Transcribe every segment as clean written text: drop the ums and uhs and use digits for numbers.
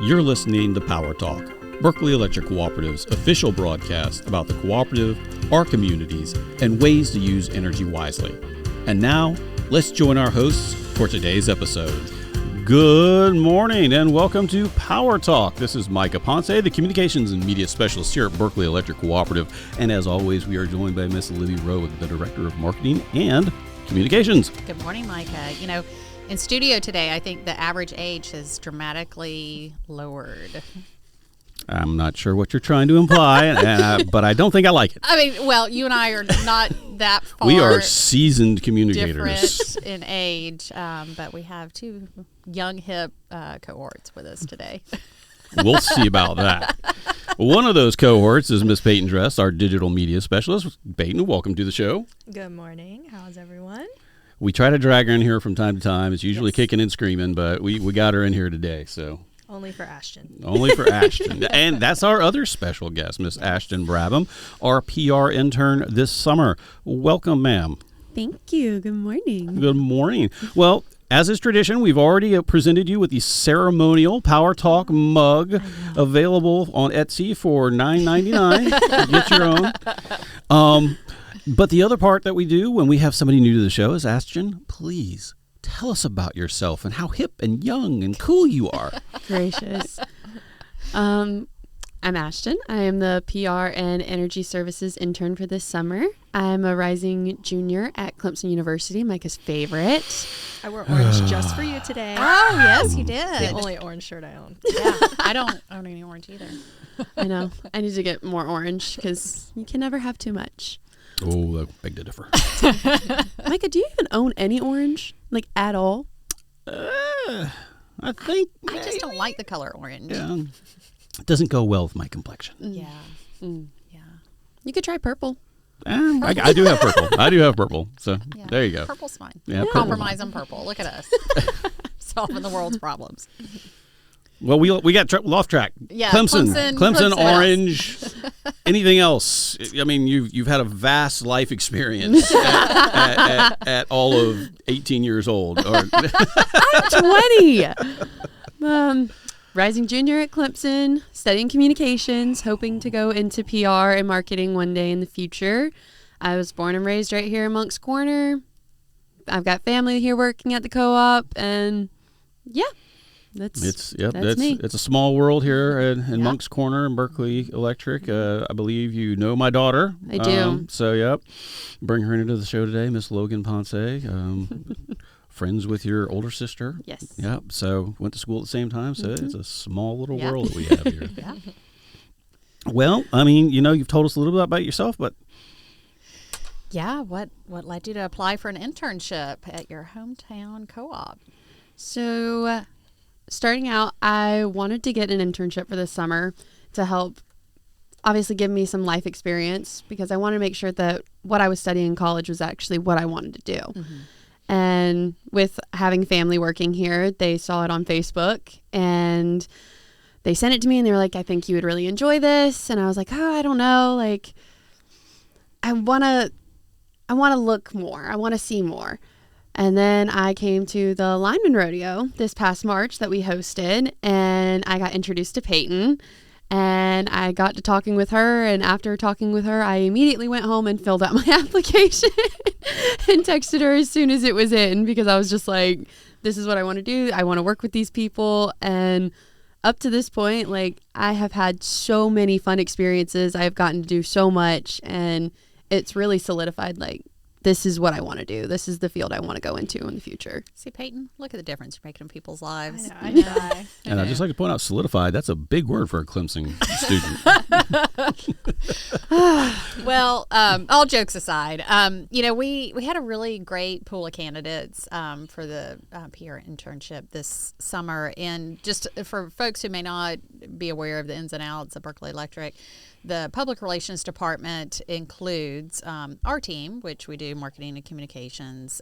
You're listening to Power Talk, Berkeley Electric Cooperative's official broadcast about the cooperative, our communities, and ways to use energy wisely. And now, let's join our hosts for today's episode. Good morning and welcome to Power Talk. This is Micah Ponce, the Communications and Media Specialist here at Berkeley Electric Cooperative. And as always, we are joined by Miss Libby Rowe, the Director of Marketing and Communications. Good morning, Micah. You know, in studio today, I think the average age has dramatically lowered. I'm not sure what you're trying to imply, but I don't think I like it. I mean, well, you and I are not that far. We are seasoned communicators. Different in age, but we have two young, hip cohorts with us today. We'll see about that. One of those cohorts is Miss Peyton Dress, our digital media specialist. Peyton, welcome to the show. Good morning. How's everyone? We try to drag her in here from time to time. It's usually kicking and screaming, but we got her in here today, so. Only for Ashton. Only for Ashton. And that's our other special guest, Miss Ashton Brabham, our PR intern this summer. Welcome, ma'am. Thank you. Good morning. Good morning. Well, as is tradition, we've already presented you with the ceremonial Power Talk mug available on Etsy for $9.99. Get your own. But the other part that we do when we have somebody new to the show is, Ashton, please tell us about yourself and how hip and young and cool you are. Gracious. I'm Ashton. I am the PR and Energy Services intern for this summer. I'm a rising junior at Clemson University, Micah's favorite. I wore orange just for you today. Oh, yes, you did. The only orange shirt I own. Yeah, I don't own any orange either. I know. I need to get more orange because you can never have too much. Oh, that beg to differ. Micah, do you even own any orange? Like, at all? I think I just don't like the color orange. Yeah. It doesn't go well with my complexion. Yeah. Yeah. You could try purple. I do have purple. I do have purple. So Yeah. there you go. Purple's fine. Yeah, purple's Compromise on purple. Look at us. Solving the world's problems. Well, we got off track. Yeah, Clemson, orange. Anything else? I mean, you've had a vast life experience at all of 18 years old. I'm 20. Rising junior at Clemson, studying communications, hoping to go into PR and marketing one day in the future. I was born and raised right here in Moncks Corner. I've got family here working at the co-op, and yeah. That's me. It's a small world here in Moncks Corner in Berkeley Electric. I believe you know my daughter. I do. Bring her into the show today, Miss Logan Ponce. Friends with your older sister. Yes. Yep. So went to school at the same time. So it's a small little world that we have here. Yeah. Well, I mean, you've told us a little bit about yourself, but Yeah. What led you to apply for an internship at your hometown co-op? So, starting out, I wanted to get an internship for this summer to help obviously give me some life experience because I wanted to make sure that what I was studying in college was actually what I wanted to do. Mm-hmm. And with having family working here, they saw it on Facebook and they sent it to me and they were like, I think you would really enjoy this. And I was like, oh, I don't know. Like, I want to look more. I want to see more. And then I came to the Lineman Rodeo this past March that we hosted, and I got introduced to Peyton, and I got to talking with her, and after talking with her, I immediately went home and filled out my application and texted her as soon as it was in because I was just like, this is what I want to do. I want to work with these people, and up to this point, like, I have had so many fun experiences. I have gotten to do so much, and it's really solidified, like, this is what I want to do. This is the field I want to go into in the future. See, Peyton, look at the difference you're making in people's lives. I know. And I'd just like to point out, solidified, that's a big word for a Clemson student. Well, all jokes aside, we had a really great pool of candidates for the PR internship this summer. And just for folks who may not be aware of the ins and outs of Berkeley Electric, the public relations department includes our team, which we do marketing and communications,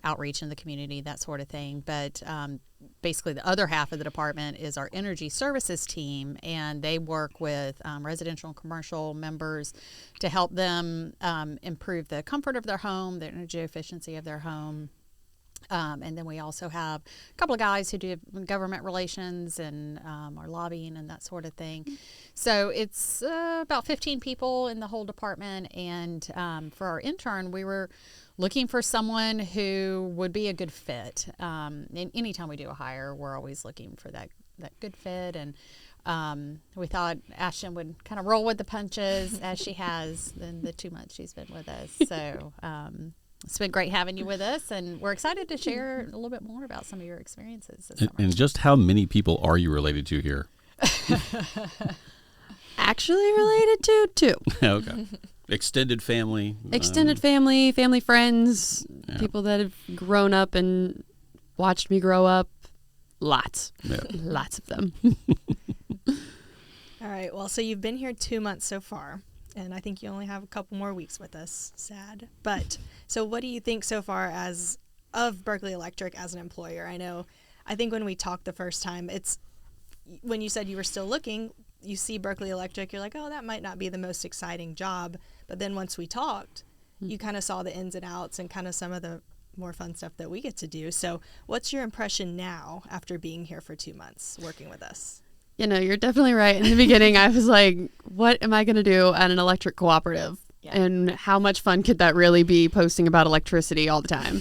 outreach in the community, that sort of thing. But basically the other half of the department is our energy services team, and they work with residential and commercial members to help them improve the comfort of their home, the energy efficiency of their home, And then we also have a couple of guys who do government relations and our lobbying and that sort of thing. So it's about 15 people in the whole department. And for our intern, we were looking for someone who would be a good fit. And anytime we do a hire, we're always looking for that good fit. And we thought Ashton would kind of roll with the punches as she has in the 2 months she's been with us. So it's been great having you with us, and we're excited to share a little bit more about some of your experiences this summer. And just how many people are you related to here? Actually related to 2. Okay. Extended family. Family friends, people that have grown up and watched me grow up. Lots. Yeah. Lots of them. All right. Well, so you've been here 2 months so far, and I think you only have a couple more weeks with us. Sad. But so what do you think so far as of Berkeley Electric as an employer? I think when we talked the first time, it's when you said you were still looking, you see Berkeley Electric, you're like, oh, that might not be the most exciting job. But then once we talked, you kind of saw the ins and outs and kind of some of the more fun stuff that we get to do. So what's your impression now after being here for 2 months working with us? You're definitely right. In the beginning, I was like, what am I going to do at an electric cooperative? Yeah. And how much fun could that really be, posting about electricity all the time?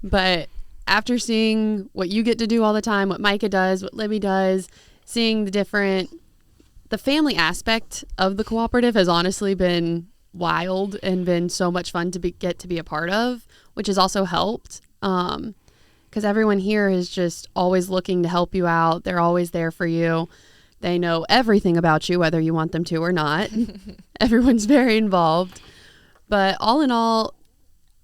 But after seeing what you get to do all the time, what Micah does, what Libby does, seeing the family aspect of the cooperative has honestly been wild and been so much fun to get to be a part of, which has also helped. Because everyone here is just always looking to help you out. They're always there for you. They know everything about you, whether you want them to or not. Everyone's very involved. But all in all,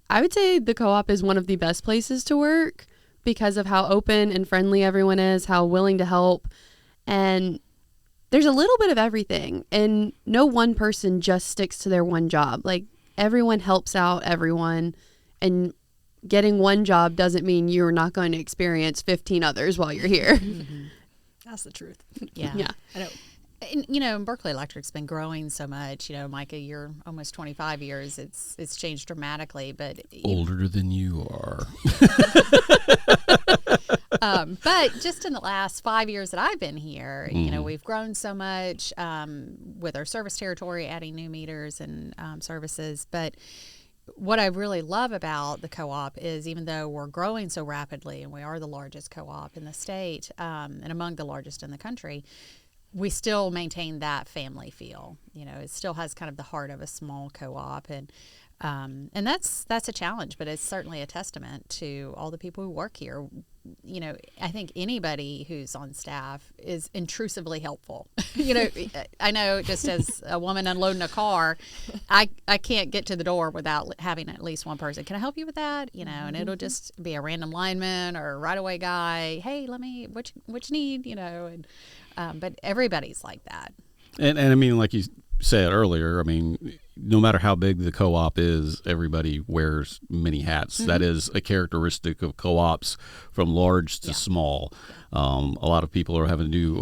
I would say the co-op is one of the best places to work because of how open and friendly everyone is, how willing to help. And there's a little bit of everything. And no one person just sticks to their one job. Like, everyone helps out everyone. And getting one job doesn't mean you're not going to experience 15 others while you're here. Mm-hmm. That's the truth. Yeah. I know. And, Berkeley Electric's been growing so much. Micah, you're almost 25 years. It's changed dramatically, but older than you are. But just in the last 5 years that I've been here, we've grown so much with our service territory, adding new meters and services. But what I really love about the co-op is, even though we're growing so rapidly and we are the largest co-op in the state and among the largest in the country, we still maintain that family feel. It still has kind of the heart of a small co-op, and that's a challenge, but it's certainly a testament to all the people who work here. I think anybody who's on staff is intrusively helpful. I know, just as a woman unloading a car, I can't get to the door without having at least one person. Can I help you with that? And it'll just be a random lineman or a right-of-way guy. Hey, what you need? But everybody's like that. And I mean, like you said earlier, I mean, no matter how big the co-op is, everybody wears many hats. Mm-hmm. That is a characteristic of co-ops from large to small. A lot of people are having to do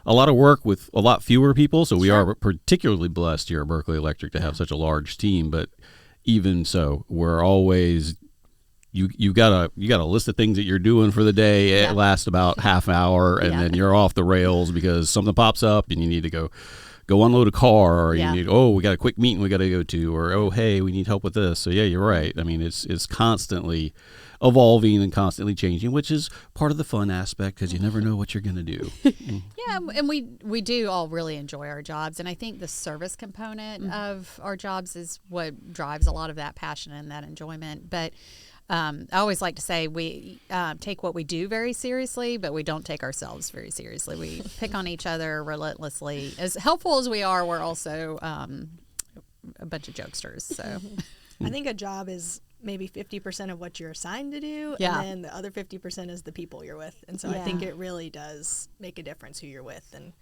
a lot of work with a lot fewer people. So we are particularly blessed here at Berkeley Electric to have such a large team. But even so, we're always you got a list of things that you're doing for the day. It lasts about half an hour, and then you're off the rails because something pops up and you need to go unload a car, or you need, we got a quick meeting we got to go to, or hey, we need help with this. So yeah, you're right. I mean, it's constantly evolving and constantly changing, which is part of the fun aspect because you never know what you're going to do. Yeah, and we do all really enjoy our jobs, and I think the service component of our jobs is what drives a lot of that passion and that enjoyment. But I always like to say we take what we do very seriously, but we don't take ourselves very seriously. We pick on each other relentlessly. As helpful as we are, we're also a bunch of jokesters. So I think a job is maybe 50% of what you're assigned to do, and then the other 50% is the people you're with. And so I think it really does make a difference who you're with. And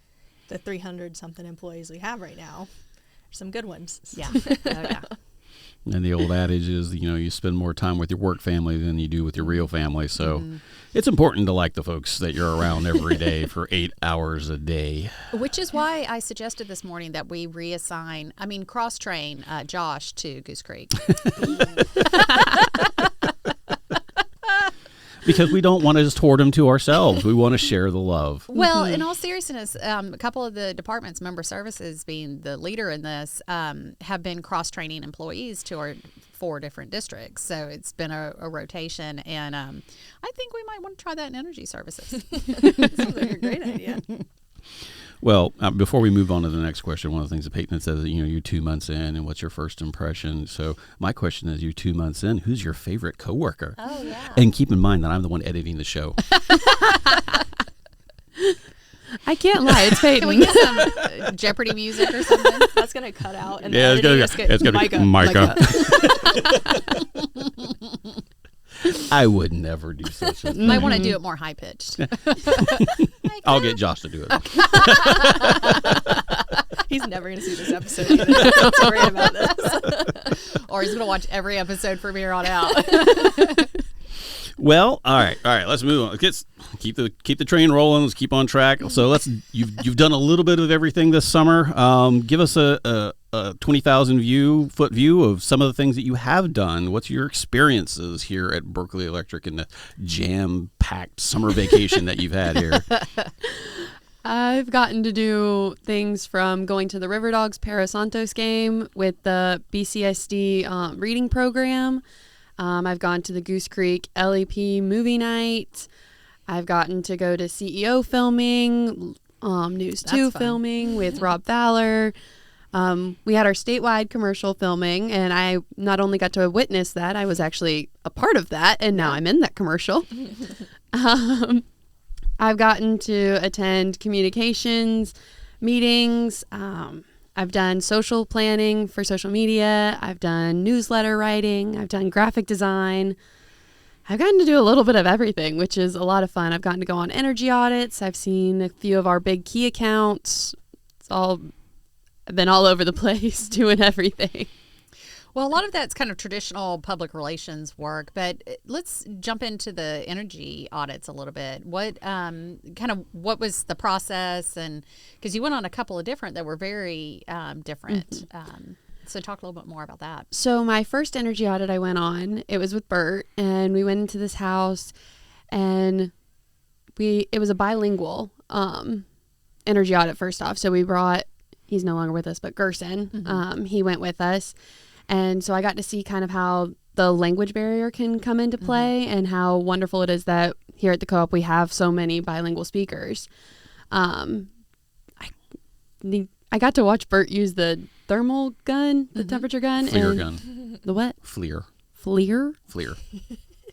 the 300-something employees we have right now are some good ones. Yeah. Oh, yeah. And the old adage is, you spend more time with your work family than you do with your real family. So it's important to like the folks that you're around every day for 8 hours a day. Which is why I suggested this morning that we cross-train Josh to Goose Creek. Because we don't want to just hoard them to ourselves. We want to share the love. Well, in all seriousness, a couple of the departments, member services being the leader in this, have been cross-training employees to our 4 different districts. So it's been a rotation, and I think we might want to try that in energy services. Sounds like a great idea. Well, before we move on to the next question, one of the things that Peyton says, you're 2 months in, and what's your first impression? So my question is, you're 2 months in, who's your favorite coworker? Oh, yeah. And keep in mind that I'm the one editing the show. I can't lie. It's Peyton. Can we get some Jeopardy music or something? That's going to cut out. And Yeah, it's gonna be Micah. I would never do such a thing. Might want to do it more high pitched. I'll get Josh to do it. He's never going to see this episode either. I'm sorry about this. Or he's going to watch every episode from here on out. Well, all right. Let's move on. Let's keep the train rolling. Let's keep on track. So you've done a little bit of everything this summer. Give us a 20,000 foot view of some of the things that you have done. What's your experiences here at Berkeley Electric in the jam-packed summer vacation that you've had here? I've gotten to do things from going to the River Dogs Para Santos game with the BCSD reading program. I've gone to the Goose Creek LEP movie night. I've gotten to go to CEO filming, News 2 filming with Rob Fowler. We had our statewide commercial filming, and I not only got to witness that, I was actually a part of that, and now I'm in that commercial. I've gotten to attend communications meetings. I've done social planning for social media. I've done newsletter writing. I've done graphic design. I've gotten to do a little bit of everything, which is a lot of fun. I've gotten to go on energy audits. I've seen a few of our big key accounts. I've been all over the place doing everything. Well, a lot of that's kind of traditional public relations work, but let's jump into the energy audits a little bit. What was the process? And because you went on a couple of different that were very different. So talk a little bit more about that. So my first energy audit I went on, it was with Bert, and we went into this house, and it was a bilingual energy audit first off. So we brought, he's no longer with us, but Gerson, he went with us. And so I got to see kind of how the language barrier can come into play and how wonderful it is that here at the co-op we have so many bilingual speakers. I got to watch Bert use the thermal gun, the temperature gun. FLIR gun. The what? FLIR. FLIR? FLIR.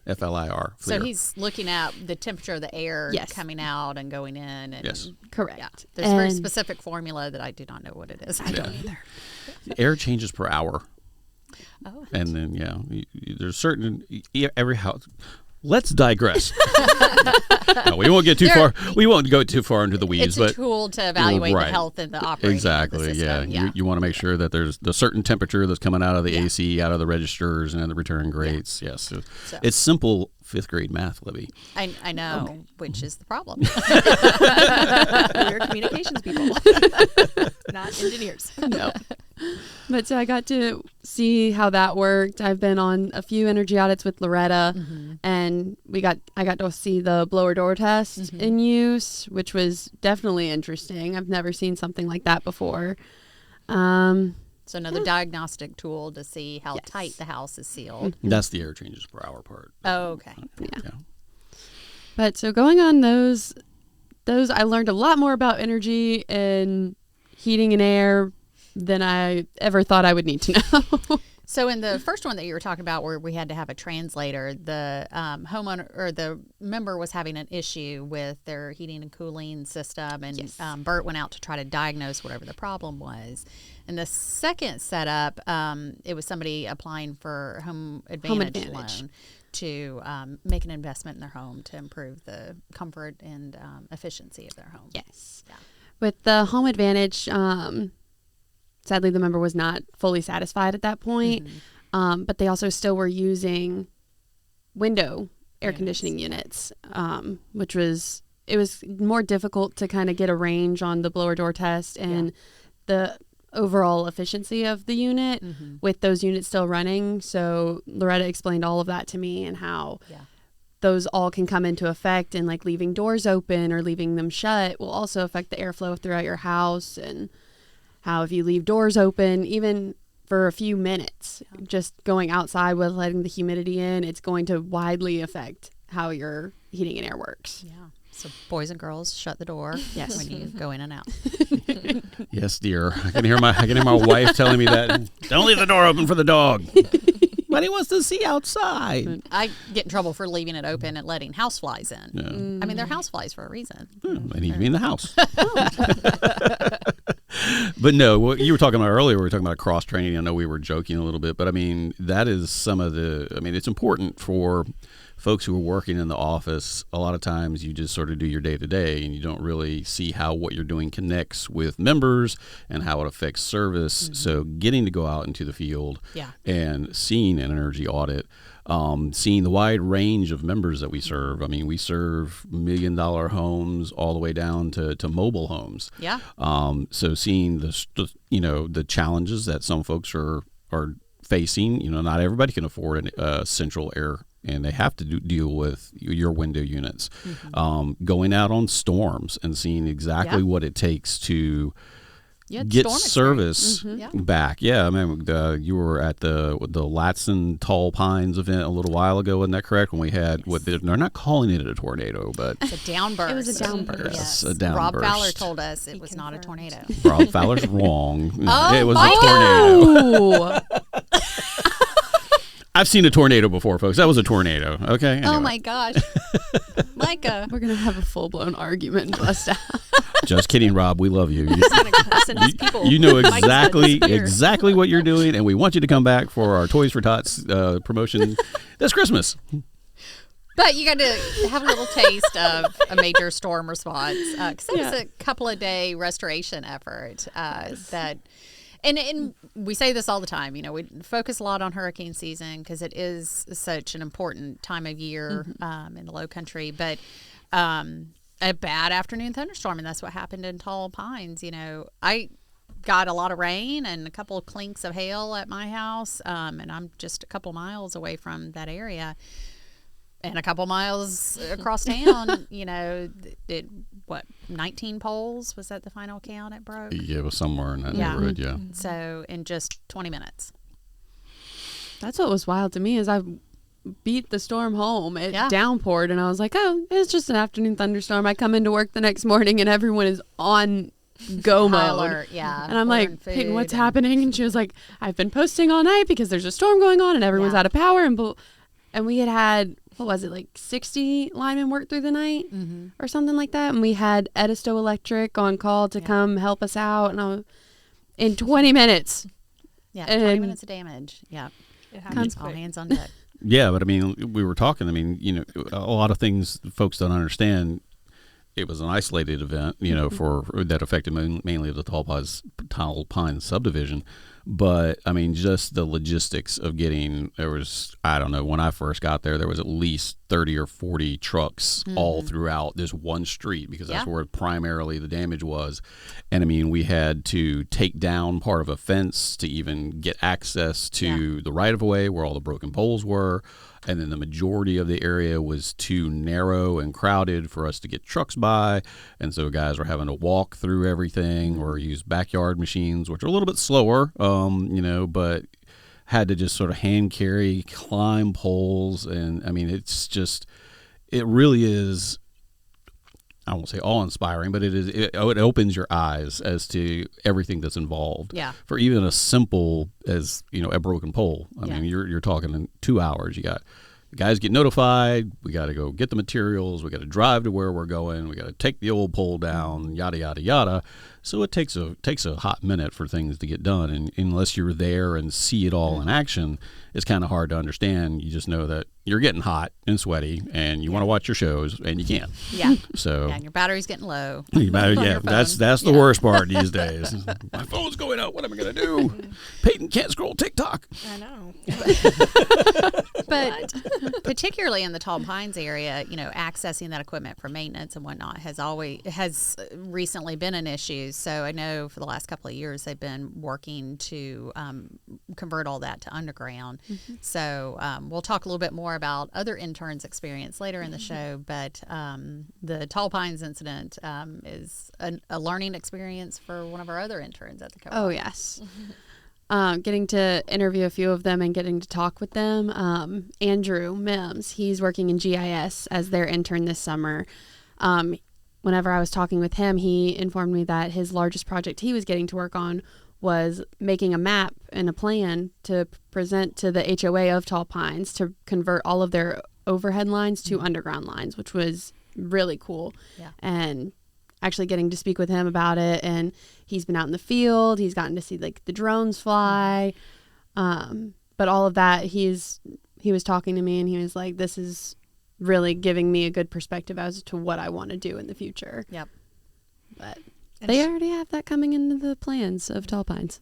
FLIR. FLIR. So he's looking at the temperature of the air Yes. coming out and going in. And Yes. Correct. Yeah. There's a very specific formula that I do not know what it is. I don't either. The air changes per hour. Oh. And then, there's certain, every house. Let's digress. No, we won't get too far. We won't go too far into the weeds. It's a but tool to evaluate the right. health and the operating Exactly. of the system. Yeah. You want to make sure that there's the certain temperature that's coming out of the AC, out of the registers, and the return grates. Yes. So it's simple 5th grade math, Libby. I know, which is the problem. We're communications people, not engineers. No. But so I got to see how that worked. I've been on a few energy audits with Loretta, and I got to see the blower door test in use, which was definitely interesting. I've never seen something like that before. So another diagnostic tool to see how tight the house is sealed. That's the air changes per hour part. Oh, okay. Yeah. But so going on those I learned a lot more about energy and heating and air than I ever thought I would need to know. So in the first one that you were talking about where we had to have a translator, the homeowner or the member was having an issue with their heating and cooling system, and Bert went out to try to diagnose whatever the problem was. And the second setup, it was somebody applying for Home Advantage loan to make an investment in their home to improve the comfort and efficiency of their home. Yes. Yeah. With the Home Advantage, sadly, the member was not fully satisfied at that point, but they also still were using window air conditioning units, which was more difficult to kind of get a range on the blower door test and the overall efficiency of the unit with those units still running. So Loretta explained all of that to me and how those all can come into effect, and like leaving doors open or leaving them shut will also affect the airflow throughout your house, and how if you leave doors open, even for a few minutes, just going outside with letting the humidity in, it's going to widely affect how your heating and air works. Yeah. So boys and girls, shut the door when you go in and out. Yes, dear. I can hear my wife telling me that. Don't leave the door open for the dog. But he wants to see outside. I get in trouble for leaving it open and letting houseflies in. Yeah. I mean, they're houseflies for a reason. They need to be in the house. But no, what you were talking about earlier, we were talking about cross training. I know we were joking a little bit, but I mean, that is some of the, I mean, it's important for folks who are working in the office. A lot of times you just sort of do your day to day and you don't really see how what you're doing connects with members and how it affects service. So getting to go out into the field and seeing an energy audit, seeing the wide range of members that we serve. I mean, we serve $1 million homes all the way down to mobile homes. Yeah. So seeing the challenges that some folks are facing. Not everybody can afford a central air, and they have to deal with your window units. Going out on storms and seeing exactly what it takes to get service back. Yeah, I mean, you were at the Latson Tall Pines event a little while ago, wasn't that correct? When we had they're not calling it a tornado, but it's a downburst. It was a downburst. Yes, a downburst. Rob Fowler told us it was not a tornado. Rob Fowler's wrong. Oh, it was Micah! a tornado. I've seen a tornado before, folks. That was a tornado. Okay. Anyway. Oh my gosh, Micah, We're gonna have a full-blown argument and bust out. Just kidding, Rob. We love you. Send us people. You know Mike said exactly what you're doing, and we want you to come back for our Toys for Tots promotion this Christmas. but you got to have a little taste of a major storm response because that was a couple of day restoration effort that. And we say this all the time, we focus a lot on hurricane season because it is such an important time of year in the Low Country. But a bad afternoon thunderstorm, and that's what happened in Tall Pines. I got a lot of rain and a couple of clinks of hail at my house, and I'm just a couple miles away from that area. And a couple miles across town, 19 poles? Was that the final count it broke? Yeah, it was somewhere in that neighborhood, yeah. So in just 20 minutes. That's what was wild to me is I beat the storm home. It downpoured, and I was like, oh, it's just an afternoon thunderstorm. I come into work the next morning, and everyone is on go mode. Alert, yeah. And I'm like, Peyton, what's happening? And she was like, I've been posting all night because there's a storm going on, and everyone's out of power. And we had what was it, like 60 linemen work through the night or something like that. And we had Edisto Electric on call to come help us out. And in 20 minutes. Yeah, 20 minutes of damage. Yeah. It happens all hands on deck. Yeah, but I mean, we were talking, a lot of things folks don't understand. It was an isolated event, for that affected mainly the Tall Pines subdivision. But I mean, just the logistics of there was, I don't know, when I first got there was at least 30 or 40 trucks all throughout this one street because that's where primarily the damage was. And I mean, we had to take down part of a fence to even get access to the right of way where all the broken poles were. And then the majority of the area was too narrow and crowded for us to get trucks by. And so guys were having to walk through everything or use backyard machines, which are a little bit slower, but had to just sort of hand carry, climb poles. And I mean, it really is, I won't say awe-inspiring, but it opens your eyes as to everything that's involved. Yeah. For even as simple as, a broken pole. I mean, you're talking in 2 hours. You got guys get notified. We got to go get the materials. We got to drive to where we're going. We got to take the old pole down, yada, yada, yada. So it takes a hot minute for things to get done. And unless you're there and see it all in action, it's kind of hard to understand. You just know that you're getting hot and sweaty and you want to watch your shows and you can't. Yeah. So and your battery's getting low. That's the worst part these days. My phone's going out. What am I going to do? Peyton can't scroll TikTok. I know. But particularly in the Tall Pines area, accessing that equipment for maintenance and whatnot has recently been an issue. So I know for the last couple of years they've been working to convert all that to underground. So we'll talk a little bit more about other interns' experience later in the show, but the Tall Pines incident is a learning experience for one of our other interns at the co-op. Oh, yes. Getting to interview a few of them and getting to talk with them. Andrew Mims, he's working in GIS as their intern this summer. Whenever I was talking with him, he informed me that his largest project he was getting to work on was making a map and a plan to present to the HOA of Tall Pines to convert all of their overhead lines to underground lines, which was really cool. Yeah. And actually getting to speak with him about it, and he's been out in the field, he's gotten to see like the drones fly, but all of that, he was talking to me and he was like, this is really giving me a good perspective as to what I want to do in the future. Yep. But they already have that coming into the plans of Tall Pines.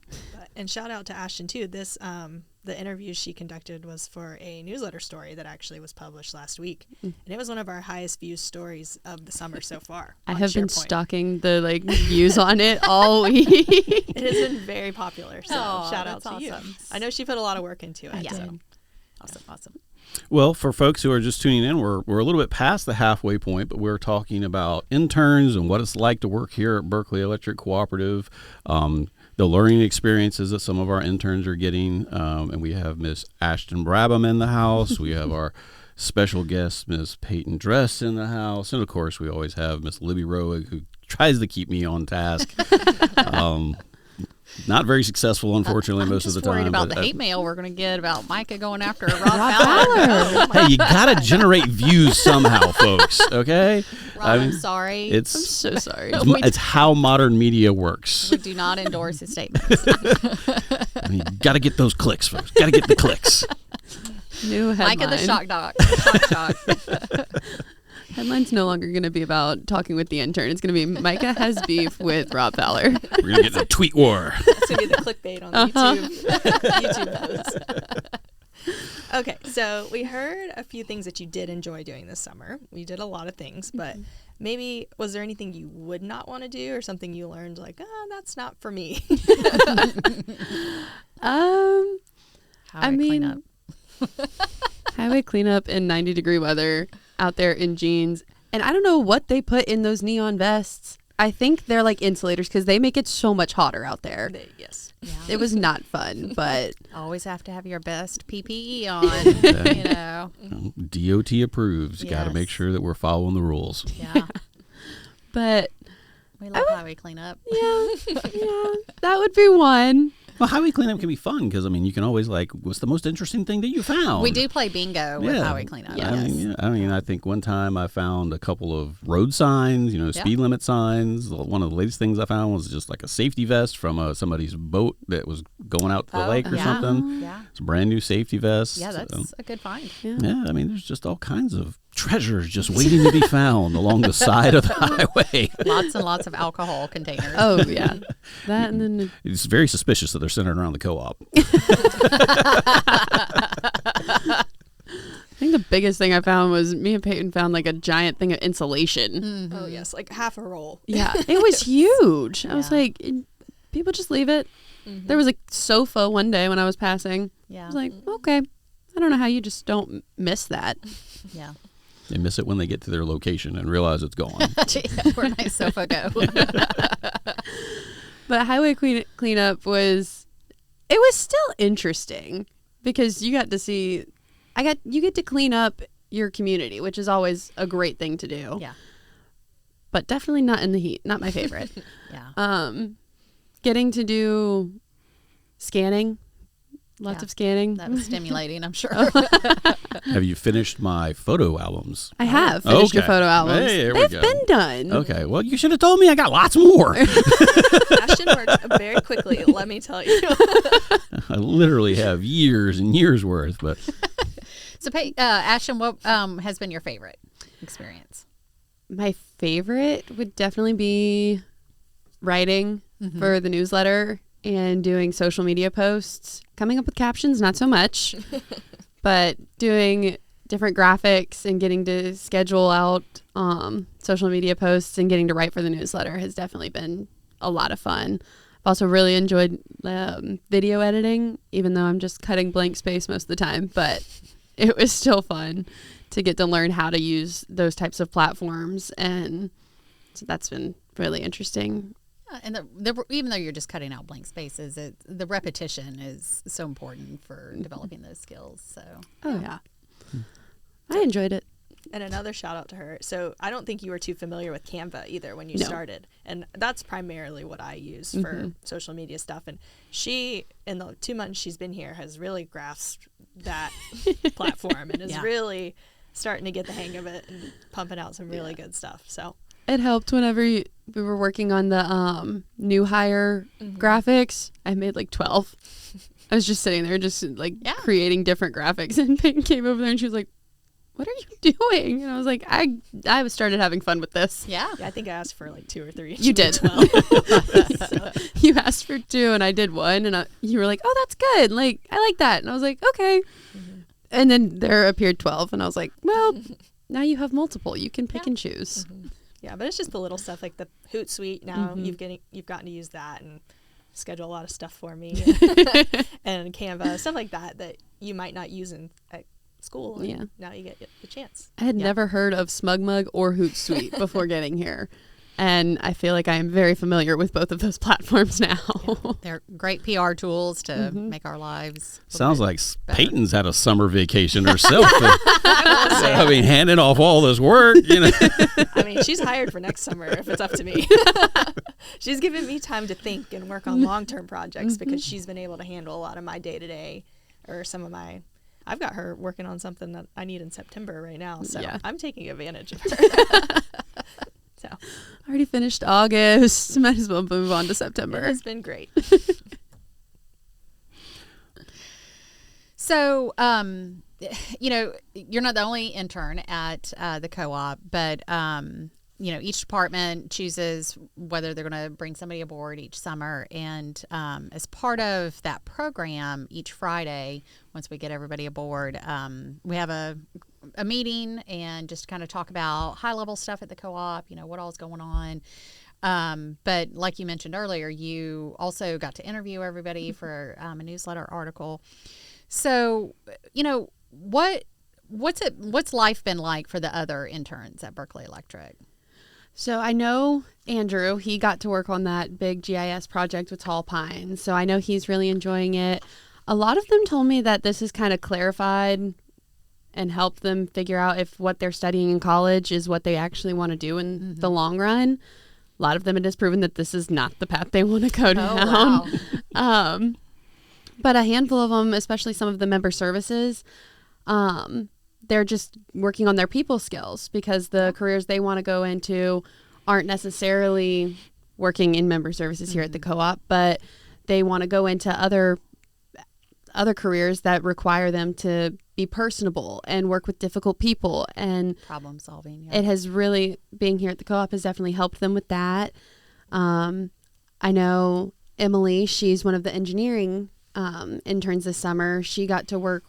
And shout out to Ashton too. This the interview she conducted was for a newsletter story that actually was published last week, and it was one of our highest viewed stories of the summer so far. I have been SharePoint. stalking the views on it all week. It has been very popular. So shout out to you. awesome. I know she put a lot of work into it. Yeah. So. Awesome. Well, for folks who are just tuning in, we're a little bit past the halfway point, but we're talking about interns and what it's like to work here at Berkeley Electric Cooperative, the learning experiences that some of our interns are getting, and we have Miss Ashton Brabham in the house. We have our special guest, Miss Peyton Dress, in the house, and of course, we always have Miss Libby Roig, who tries to keep me on task. Not very successful, unfortunately, most of the time. I'm just worried about the hate mail we're going to get about Micah going after Rob Fowler. Hey, you got to generate views somehow, folks, okay? Rob, I'm sorry. I'm so sorry. It's how modern media works. We do not endorse his statements. You got to get those clicks, folks. Got to get the clicks. New headline. Micah the shock dog. Shock. Headline's no longer going to be about talking with the intern. It's going to be Micah has beef with Rob Fowler. We're going to get the tweet war. That's going to be the clickbait on YouTube posts. Okay, so we heard a few things that you did enjoy doing this summer. We did a lot of things, but maybe was there anything you would not want to do or something you learned like, that's not for me? Cleanup. Highway cleanup in 90-degree weather out there in jeans. And I don't know what they put in those neon vests. I think they're like insulators because they make it so much hotter out there. Yes. Yeah. It was not fun, but Always have to have your best PPE on, you know. DOT approves. Got to Yes. make sure that we're following the rules. Yeah. but We love highway cleanup. yeah, that would be one. Well, highway cleanup can be fun because, I mean, you can always what's the most interesting thing that you found? We do play bingo with highway cleanup. Yes. I mean, I think one time I found a couple of road signs, speed limit signs. One of the latest things I found was just like a safety vest from somebody's boat that was going out to the lake or something. Yeah. It's a brand new safety vest. Yeah, that's a good find. Yeah, I mean, there's just all kinds of treasures just waiting to be found along the side of the highway. Lots and lots of alcohol containers. Oh, yeah. That and then It's very suspicious that they're centered around the co-op. I think the biggest thing I found was me and Peyton found like a giant thing of insulation. Oh, yes, like half a roll. Yeah, it was huge. I was like, people just leave it. There was a sofa one day when I was passing. Yeah. I was like, okay, I don't know how you just don't miss that. Yeah. They miss it when they get to their location and realize it's gone. Where my sofa go. But highway cleanup was still interesting because you got to see, you get to clean up your community, which is always a great thing to do. Yeah. But definitely not in the heat. Not my favorite. Yeah. Getting to do scanning, lots of scanning. That was stimulating, I'm sure. Have you finished my photo albums? I have finished your Okay. photo albums. Hey, there we They've go. been done. Okay, well, you should have told me I got lots more. Ashton worked very quickly, let me tell you. I literally have years and years worth, but So, Ashton, what has been your favorite experience? My favorite would definitely be writing for the newsletter and doing social media posts. Coming up with captions, not so much, but doing different graphics and getting to schedule out social media posts and getting to write for the newsletter has definitely been a lot of fun. also really enjoyed video editing, even though I'm just cutting blank space most of the time. But it was still fun to get to learn how to use those types of platforms. And so that's been really interesting. And even though you're just cutting out blank spaces, the repetition is so important for developing those skills. So, yeah. I enjoyed it. And another shout out to her. So I don't think you were too familiar with Canva either when you started. And that's primarily what I use for social media stuff. And she, in the 2 months she's been here, has really grasped that platform and is really starting to get the hang of it and pumping out some really good stuff. So it helped whenever we were working on the new hire graphics. I made like 12. I was just sitting there just like creating different graphics, and Peyton came over there and she was like, "What are you doing?" And I was like, I started having fun with this. Yeah, I think I asked for like 2 or 3. You did. So. You asked for 2 and I did 1, and you were like, "Oh, that's good. Like, I like that." And I was like, "Okay." And then there appeared 12, and I was like, "Well, now you have multiple. You can pick and choose." Yeah, but it's just the little stuff like the Hootsuite. Now you've gotten to use that and schedule a lot of stuff for me, and Canva, stuff like that you might not use at school. And now you get the chance. I had never heard of SmugMug or Hootsuite before getting here. And I feel like I am very familiar with both of those platforms now. They're great PR tools to make our lives. Sounds like Peyton's had a summer vacation herself. I mean, handing off all this work, I mean, she's hired for next summer if it's up to me. She's given me time to think and work on long-term projects because she's been able to handle a lot of my day-to-day or some of my... I've got her working on something that I need in September right now, so I'm taking advantage of her. So, already finished August. Might as well move on to September. It has been great. So, you're not the only intern at the co-op, but each department chooses whether they're going to bring somebody aboard each summer. And as part of that program, each Friday, once we get everybody aboard, we have a meeting and just kind of talk about high-level stuff at the co-op, what all's going on. But like you mentioned earlier, you also got to interview everybody for a newsletter article. So, what's life been like for the other interns at Berkeley Electric? So I know Andrew, he got to work on that big GIS project with Tall Pines. So I know he's really enjoying it. A lot of them told me that this has kind of clarified and helped them figure out if what they're studying in college is what they actually want to do in the long run. A lot of them, it has proven that this is not the path they want to go down. Wow. But a handful of them, especially some of the member services, they're just working on their people skills because the careers they want to go into aren't necessarily working in member services here at the co-op, but they want to go into other careers that require them to be personable and work with difficult people and problem solving. It has really, being here at the co-op has definitely helped them with that. I know Emily, she's one of the engineering interns this summer. She got to work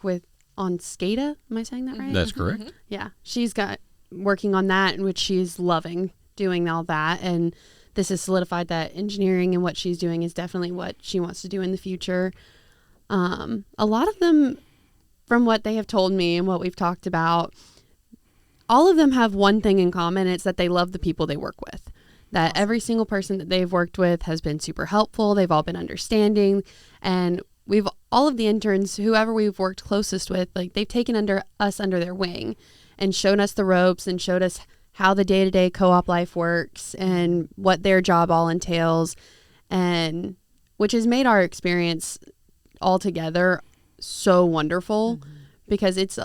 on SCADA. Am I saying that right? That's correct. Yeah. She's got working on that, in which she's loving doing all that. And this has solidified that engineering and what she's doing is definitely what she wants to do in the future. A lot of them, from what they have told me and what we've talked about, all of them have one thing in common. It's that they love the people they work with. That every single person that they've worked with has been super helpful. They've all been understanding. And all of the interns, whoever we've worked closest with, like they've taken us under their wing and shown us the ropes and showed us how the day-to-day co-op life works and what their job all entails, and which has made our experience altogether so wonderful because it's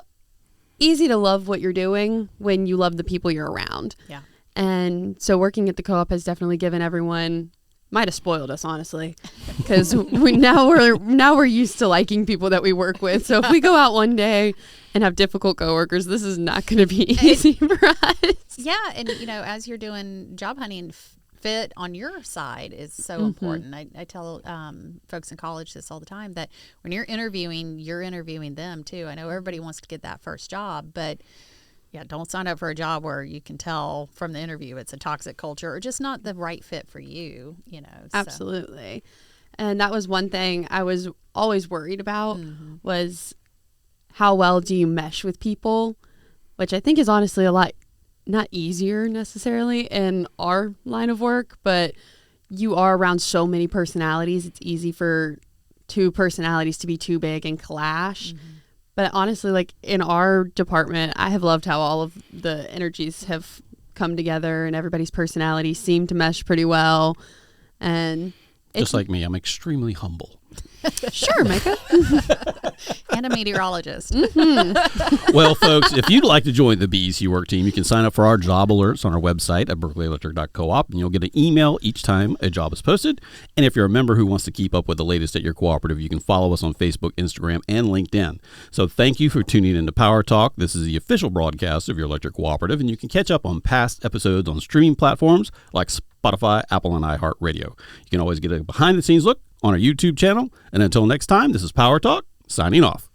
easy to love what you're doing when you love the people you're around. Yeah. And so working at the co-op has definitely given everyone, might have spoiled us, honestly, because now we're used to liking people that we work with. So if we go out one day and have difficult coworkers, this is not going to be easy for us. Yeah, and as you're doing job hunting, fit on your side is so important. I tell folks in college this all the time, that when you're interviewing them too. I know everybody wants to get that first job, but Yeah, don't sign up for a job where you can tell from the interview it's a toxic culture or just not the right fit for you, you know. So. Absolutely. And that was one thing I was always worried about was how well do you mesh with people, which I think is honestly a lot not easier necessarily in our line of work, but you are around so many personalities. It's easy for two personalities to be too big and clash. But honestly, like in our department, I have loved how all of the energies have come together and everybody's personalities seem to mesh pretty well. And Just like me, I'm extremely humble. Sure, Micah. And a meteorologist. Well, folks, if you'd like to join the BEC work team, you can sign up for our job alerts on our website at berkeleyelectric.coop, and you'll get an email each time a job is posted. And if you're a member who wants to keep up with the latest at your cooperative, you can follow us on Facebook, Instagram, and LinkedIn. So thank you for tuning in to Power Talk. This is the official broadcast of your electric cooperative, and you can catch up on past episodes on streaming platforms like Spotify, Apple, and iHeartRadio. You can always get a behind-the-scenes look on our YouTube channel. And until next time, this is Power Talk, signing off.